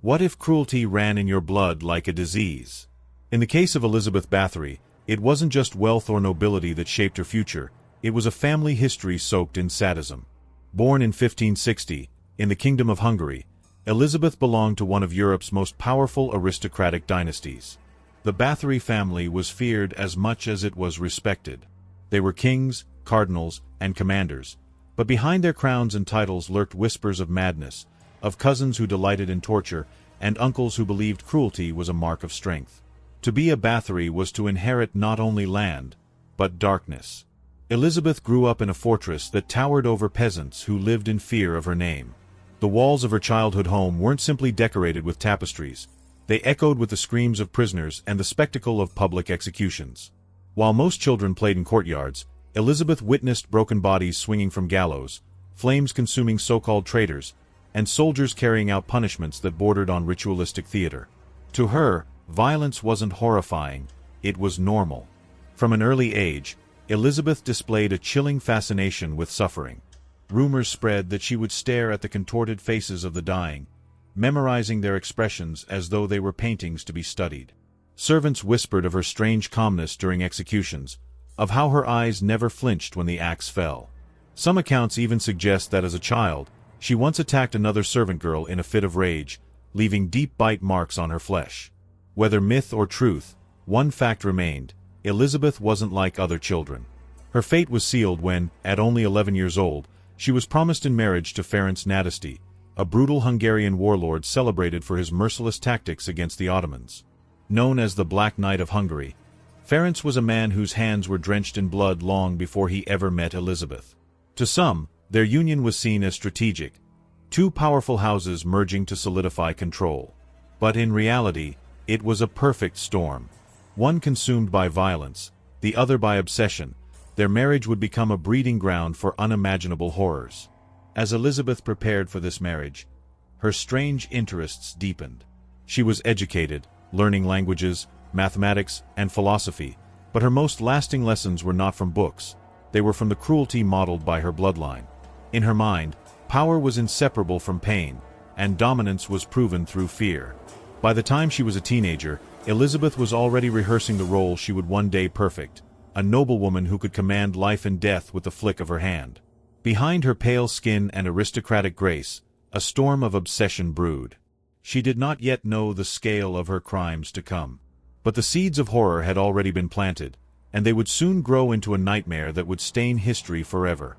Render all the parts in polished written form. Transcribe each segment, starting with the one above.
What if cruelty ran in your blood like a disease? In the case of Elizabeth Báthory, it wasn't just wealth or nobility that shaped her future, it was a family history soaked in sadism. Born in 1560, in the Kingdom of Hungary, Elizabeth belonged to one of Europe's most powerful aristocratic dynasties. The Báthory family was feared as much as it was respected. They were kings, cardinals, and commanders, but behind their crowns and titles lurked whispers of madness, of cousins who delighted in torture, and uncles who believed cruelty was a mark of strength. To be a Báthory was to inherit not only land, but darkness. Elizabeth grew up in a fortress that towered over peasants who lived in fear of her name. The walls of her childhood home weren't simply decorated with tapestries. They echoed with the screams of prisoners and the spectacle of public executions. While most children played in courtyards, Elizabeth witnessed broken bodies swinging from gallows, flames consuming so-called traitors, and soldiers carrying out punishments that bordered on ritualistic theater. To her, violence wasn't horrifying, it was normal. From an early age, Elizabeth displayed a chilling fascination with suffering. Rumors spread that she would stare at the contorted faces of the dying, memorizing their expressions as though they were paintings to be studied. Servants whispered of her strange calmness during executions, of how her eyes never flinched when the axe fell. Some accounts even suggest that as a child, she once attacked another servant girl in a fit of rage, leaving deep bite marks on her flesh. Whether myth or truth, one fact remained: Elizabeth wasn't like other children. Her fate was sealed when, at only 11 years old, she was promised in marriage to Ferenc Nadasdy, a brutal Hungarian warlord celebrated for his merciless tactics against the Ottomans. Known as the Black Knight of Hungary, Ferenc was a man whose hands were drenched in blood long before he ever met Elizabeth. To some, their union was seen as strategic, two powerful houses merging to solidify control. But in reality, it was a perfect storm. One consumed by violence, the other by obsession. Their marriage would become a breeding ground for unimaginable horrors. As Elizabeth prepared for this marriage, her strange interests deepened. She was educated, learning languages, mathematics, and philosophy, but her most lasting lessons were not from books. They were from the cruelty modeled by her bloodline. In her mind, power was inseparable from pain, and dominance was proven through fear. By the time she was a teenager, Elizabeth was already rehearsing the role she would one day perfect, a noblewoman who could command life and death with the flick of her hand. Behind her pale skin and aristocratic grace, a storm of obsession brewed. She did not yet know the scale of her crimes to come. But the seeds of horror had already been planted, and they would soon grow into a nightmare that would stain history forever.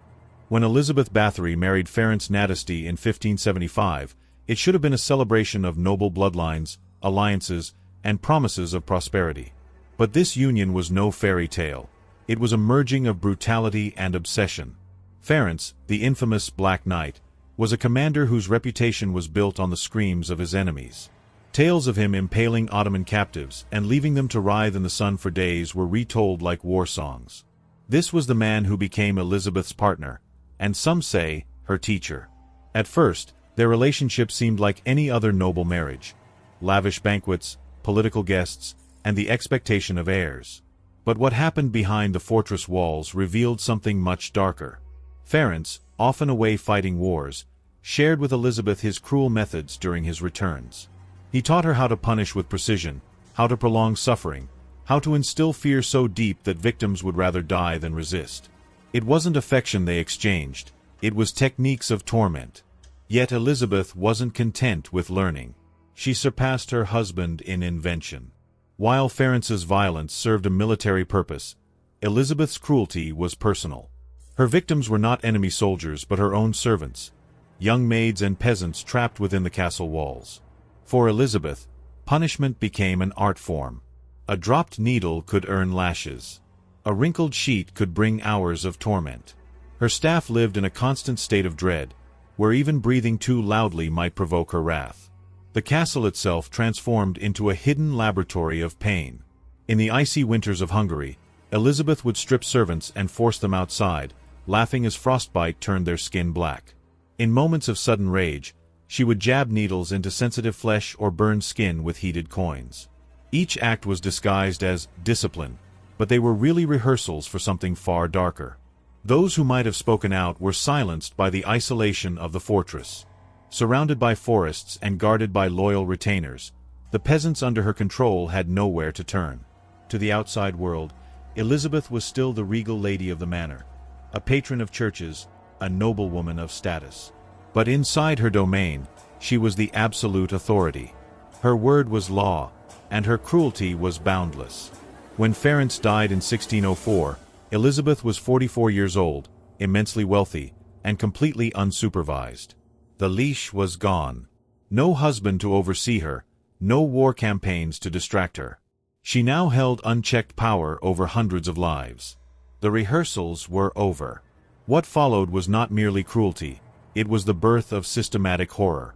When Elizabeth Báthory married Ferenc Nadasdy in 1575, it should have been a celebration of noble bloodlines, alliances, and promises of prosperity. But this union was no fairy tale. It was a merging of brutality and obsession. Ferenc, the infamous Black Knight, was a commander whose reputation was built on the screams of his enemies. Tales of him impaling Ottoman captives and leaving them to writhe in the sun for days were retold like war songs. This was the man who became Elizabeth's partner, and some say, her teacher. At first, their relationship seemed like any other noble marriage. Lavish banquets, political guests, and the expectation of heirs. But what happened behind the fortress walls revealed something much darker. Ferenc, often away fighting wars, shared with Elizabeth his cruel methods during his returns. He taught her how to punish with precision, how to prolong suffering, how to instill fear so deep that victims would rather die than resist. It wasn't affection they exchanged, it was techniques of torment. Yet Elizabeth wasn't content with learning. She surpassed her husband in invention. While Ferenc's violence served a military purpose, Elizabeth's cruelty was personal. Her victims were not enemy soldiers but her own servants, young maids and peasants trapped within the castle walls. For Elizabeth, punishment became an art form. A dropped needle could earn lashes. A wrinkled sheet could bring hours of torment. Her staff lived in a constant state of dread, where even breathing too loudly might provoke her wrath. The castle itself transformed into a hidden laboratory of pain. In the icy winters of Hungary, Elizabeth would strip servants and force them outside, laughing as frostbite turned their skin black. In moments of sudden rage, she would jab needles into sensitive flesh or burn skin with heated coins. Each act was disguised as discipline, but they were really rehearsals for something far darker. Those who might have spoken out were silenced by the isolation of the fortress. Surrounded by forests and guarded by loyal retainers, the peasants under her control had nowhere to turn. To the outside world, Elizabeth was still the regal lady of the manor, a patron of churches, a noblewoman of status. But inside her domain, she was the absolute authority. Her word was law, and her cruelty was boundless. When Ferenc died in 1604, Elizabeth was 44 years old, immensely wealthy, and completely unsupervised. The leash was gone. No husband to oversee her, no war campaigns to distract her. She now held unchecked power over hundreds of lives. The rehearsals were over. What followed was not merely cruelty, it was the birth of systematic horror.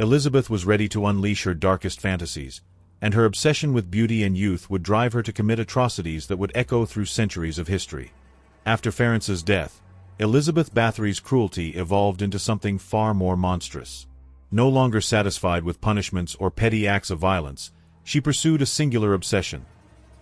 Elizabeth was ready to unleash her darkest fantasies, and her obsession with beauty and youth would drive her to commit atrocities that would echo through centuries of history. After Ferenc's death, Elizabeth Báthory's cruelty evolved into something far more monstrous. No longer satisfied with punishments or petty acts of violence, she pursued a singular obsession: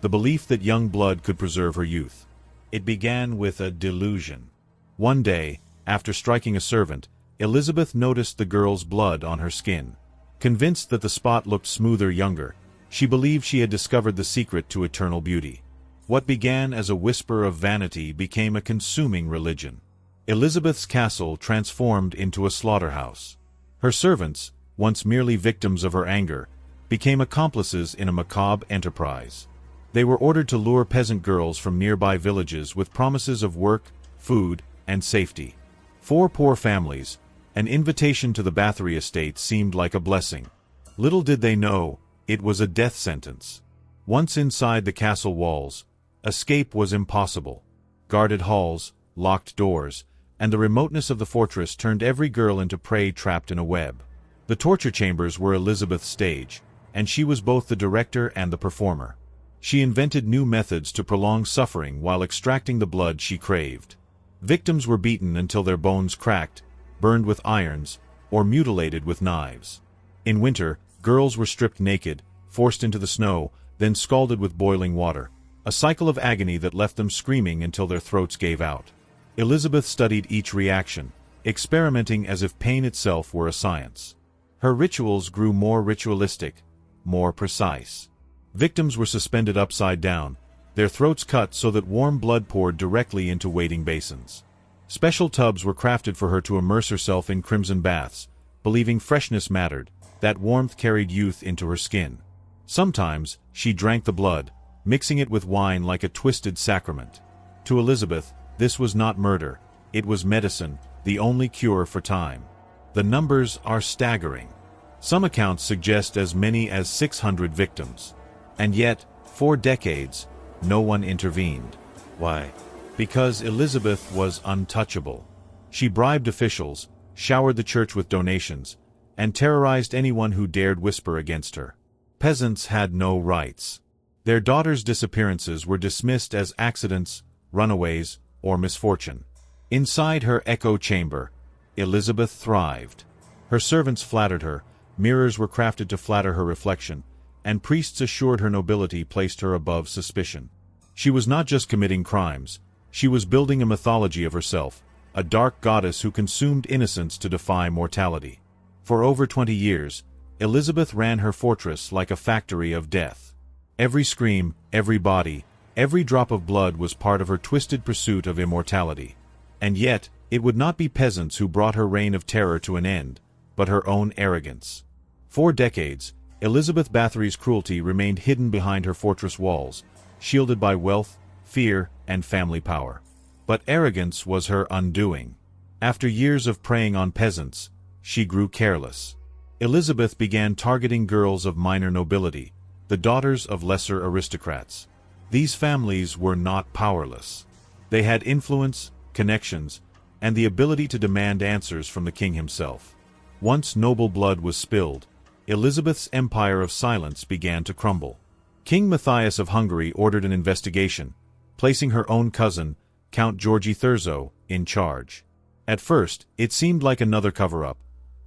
the belief that young blood could preserve her youth. It began with a delusion. One day, after striking a servant, Elizabeth noticed the girl's blood on her skin. Convinced that the spot looked smoother younger, she believed she had discovered the secret to eternal beauty. What began as a whisper of vanity became a consuming religion. Elizabeth's castle transformed into a slaughterhouse. Her servants, once merely victims of her anger, became accomplices in a macabre enterprise. They were ordered to lure peasant girls from nearby villages with promises of work, food, and safety. For poor families, an invitation to the Báthory estate seemed like a blessing. Little did they know, it was a death sentence. Once inside the castle walls, escape was impossible. Guarded halls, locked doors, and the remoteness of the fortress turned every girl into prey trapped in a web. The torture chambers were Elizabeth's stage, and she was both the director and the performer. She invented new methods to prolong suffering while extracting the blood she craved. Victims were beaten until their bones cracked, burned with irons, or mutilated with knives. In winter, girls were stripped naked, forced into the snow, then scalded with boiling water, a cycle of agony that left them screaming until their throats gave out. Elizabeth studied each reaction, experimenting as if pain itself were a science. Her rituals grew more ritualistic, more precise. Victims were suspended upside down, their throats cut so that warm blood poured directly into waiting basins. Special tubs were crafted for her to immerse herself in crimson baths, believing freshness mattered, that warmth carried youth into her skin. Sometimes, she drank the blood, mixing it with wine like a twisted sacrament. To Elizabeth, this was not murder, it was medicine, the only cure for time. The numbers are staggering. Some accounts suggest as many as 600 victims. And yet, for decades, no one intervened. Why? Because Elizabeth was untouchable. She bribed officials, showered the church with donations, and terrorized anyone who dared whisper against her. Peasants had no rights. Their daughters' disappearances were dismissed as accidents, runaways, or misfortune. Inside her echo chamber, Elizabeth thrived. Her servants flattered her, mirrors were crafted to flatter her reflection, and priests assured her nobility placed her above suspicion. She was not just committing crimes, she was building a mythology of herself, a dark goddess who consumed innocence to defy mortality. For over 20 years, Elizabeth ran her fortress like a factory of death. Every scream, every body, every drop of blood was part of her twisted pursuit of immortality. And yet, it would not be peasants who brought her reign of terror to an end, but her own arrogance. For decades, Elizabeth Báthory's cruelty remained hidden behind her fortress walls, shielded by wealth, fear, and family power. But arrogance was her undoing. After years of preying on peasants, she grew careless. Elizabeth began targeting girls of minor nobility, the daughters of lesser aristocrats. These families were not powerless. They had influence, connections, and the ability to demand answers from the king himself. Once noble blood was spilled, Elizabeth's empire of silence began to crumble. King Matthias of Hungary ordered an investigation, placing her own cousin, Count Georgi Thurzo, in charge. At first, it seemed like another cover-up.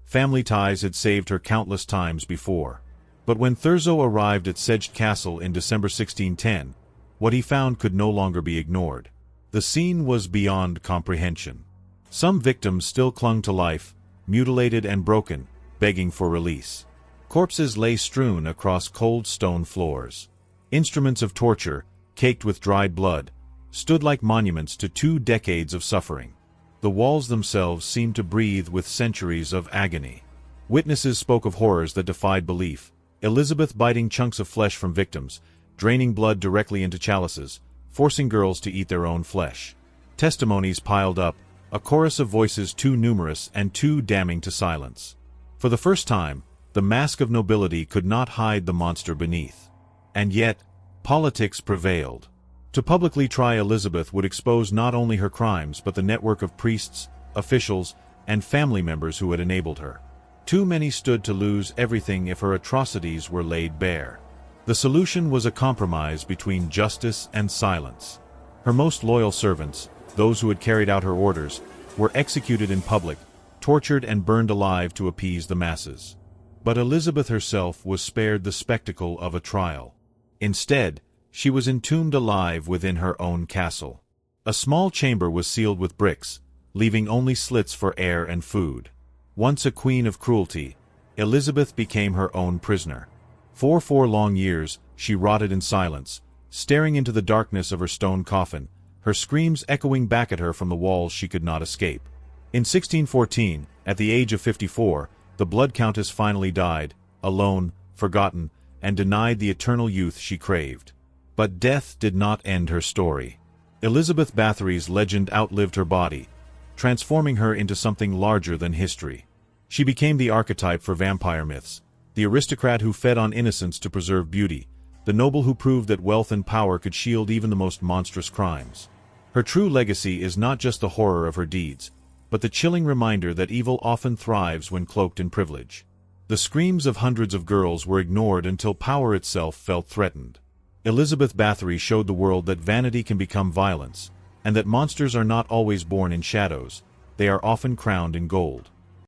Family ties had saved her countless times before. But when Thurzo arrived at Szeged Castle in December 1610, what he found could no longer be ignored. The scene was beyond comprehension. Some victims still clung to life, mutilated and broken, begging for release. Corpses lay strewn across cold stone floors. Instruments of torture, caked with dried blood, stood like monuments to 2 decades of suffering. The walls themselves seemed to breathe with centuries of agony. Witnesses spoke of horrors that defied belief. Elizabeth biting chunks of flesh from victims, draining blood directly into chalices, forcing girls to eat their own flesh. Testimonies piled up, a chorus of voices too numerous and too damning to silence. For the first time, the mask of nobility could not hide the monster beneath. And yet, politics prevailed. To publicly try Elizabeth would expose not only her crimes but the network of priests, officials, and family members who had enabled her. Too many stood to lose everything if her atrocities were laid bare. The solution was a compromise between justice and silence. Her most loyal servants, those who had carried out her orders, were executed in public, tortured and burned alive to appease the masses. But Elizabeth herself was spared the spectacle of a trial. Instead, she was entombed alive within her own castle. A small chamber was sealed with bricks, leaving only slits for air and food. Once a queen of cruelty, Elizabeth became her own prisoner. For 4 long years, she rotted in silence, staring into the darkness of her stone coffin, her screams echoing back at her from the walls she could not escape. In 1614, at the age of 54, the Blood Countess finally died, alone, forgotten, and denied the eternal youth she craved. But death did not end her story. Elizabeth Báthory's legend outlived her body, transforming her into something larger than history. She became the archetype for vampire myths, the aristocrat who fed on innocence to preserve beauty, the noble who proved that wealth and power could shield even the most monstrous crimes. Her true legacy is not just the horror of her deeds, but the chilling reminder that evil often thrives when cloaked in privilege. The screams of hundreds of girls were ignored until power itself felt threatened. Elizabeth Báthory showed the world that vanity can become violence, and that monsters are not always born in shadows, they are often crowned in gold.